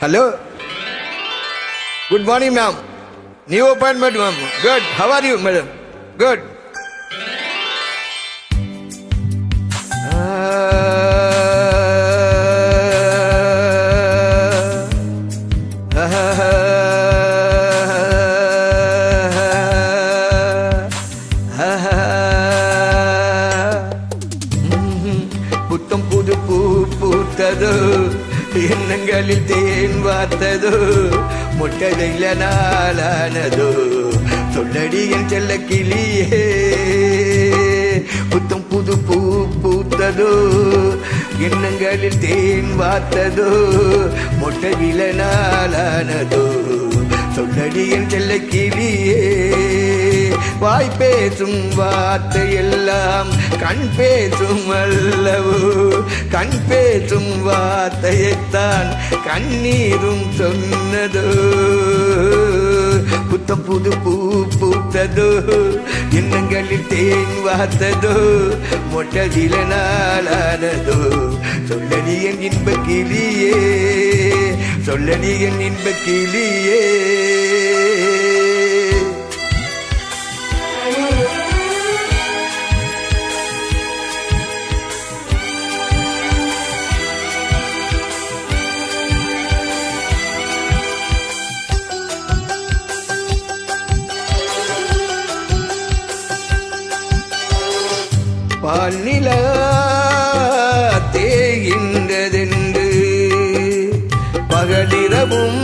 Hello. Good morning, ma'am. New appointment, ma'am. Good. How are you, madam? Good. புத்தம் புது பூ பூத்ததோ, எண்ணங்களில் தேன் வார்த்ததோ, முட்டதையில நாளானதோ, சொல்லடி என் செல்ல கிளியே. புத்தம் புது பூ பூத்ததோ, எண்ணங்களில் தேன் வார்த்ததோ, முட்டதையில நாளானதோ, சொல்லடி என் செல்ல கிளியே. வாய் பேசும் வார்த்தை எல்லாம் கண் பேசும் அல்லவோ, கண் பேசும் வார்த்தையைத்தான் கண்ணீரும் சொன்னதோ. புத்தம் புது பூ பூத்ததோ, எண்ணங்களில் தேன் வார்த்ததோ, மொட்டதில நாளானதோ, சொல்லடி என் இன்ப கிளியே, சொல்லடி என் இன்ப கிளியே. பால்நிலா தேகின்றதென்று பகலிரவும்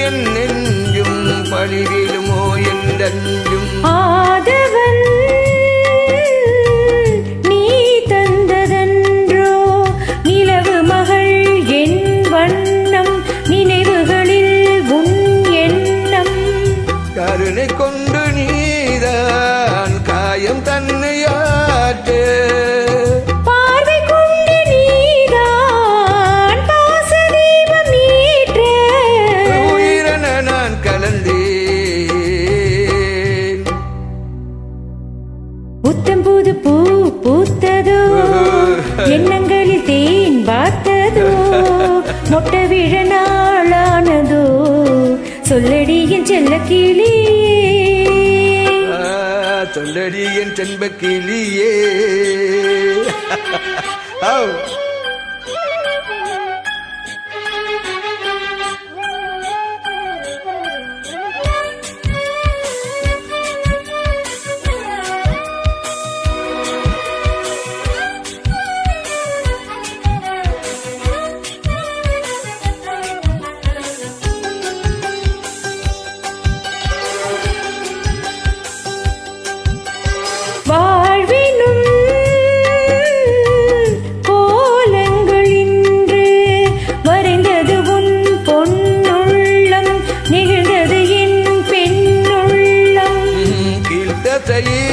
என் நெஞ்சும் பழிவிடுமோ என்றும் ஆதவன் நீ தந்ததன்றோ நிலவு மகள் என் வண்ணம், நினைவுகளில் உன் எண்ணம். கருணை கொண்டு நீதான் காயம் தன்னையாற்று, பார்வை கொண்டு நீதான் பாச தீபம் ஏற்று, உயிரென நான் கலந்தேன். புத்தம் புது பூ பூத்ததோ, எண்ணங்களில் தேன் வார்த்ததோ, மொட்ட விழ நாளானதோ, சொல்லடி என் செல்ல கிளியே, சொல்லடி என் சென்ப கிளியே. வாழ்வினும் கோலங்கள் இன்று வரைந்தது உன் பொன்னுள்ளம், நிகழ்ந்தது என் பெண்ணுள்ளம். கீழ்த்தசையே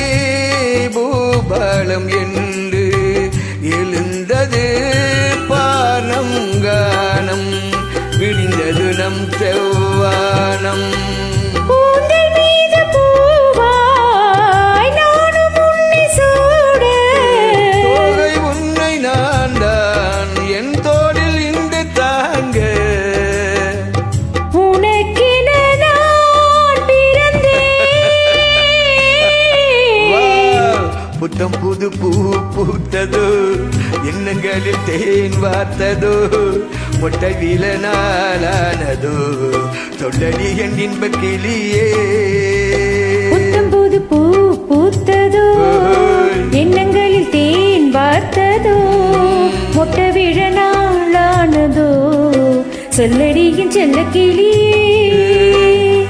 பூபாலம் என்று எழுந்தது பானம் கானம், விடிந்தது நம் செவ்வானம். கூந்தல் மீது பூவாய் நானும் உன்னை சூட, தோகை உன்னை நான் தான் என் தோளில் இன்று தாங்க, உனக்கென நான் பிறந்தேன். புத்தம் புது பூ பூத்ததோ, எண்ணங்களில் தேன் வார்த்ததோ, மொட்டை வில நாளானதோ, சொல்லடி என் இன்ப கிளியே. புத்தம் புது பூ பூத்ததோ, எண்ணங்களில் தேன் வார்த்ததோ, மொட்ட விழ நாளானதோ, சொல்லடி என் செல்ல கிளியே.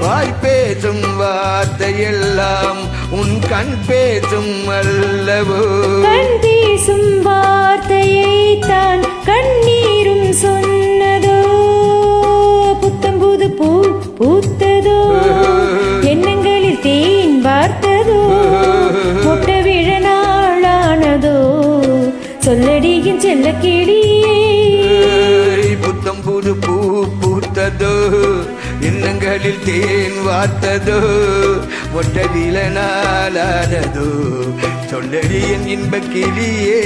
வாய் பேசும் வார்த்தையெல்லாம் உன் கண் பேசும் அல்லவோ, கண் பேசும் வார்த்தையை தான் கண்ணீரும் சொன்னதோ. புத்தம் புது பூ பூத்ததோ, எண்ணங்களில் தேன் வார்த்ததோ, மொட்ட விழ நாளானதோ, சொல்லடி என் செல்ல கிளியே. புத்தம் புது பூ பூத்ததோ, எண்ணங்களில் தேன் வார்த்ததோ, ஒட்டதில நாளானதோ, சொல்லடி என் இன்ப கிளியே,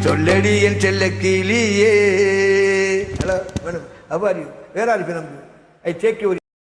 சொல்லடி என் செல்ல கிளியே. Hello. Madam, how are you? Where are you from? I take your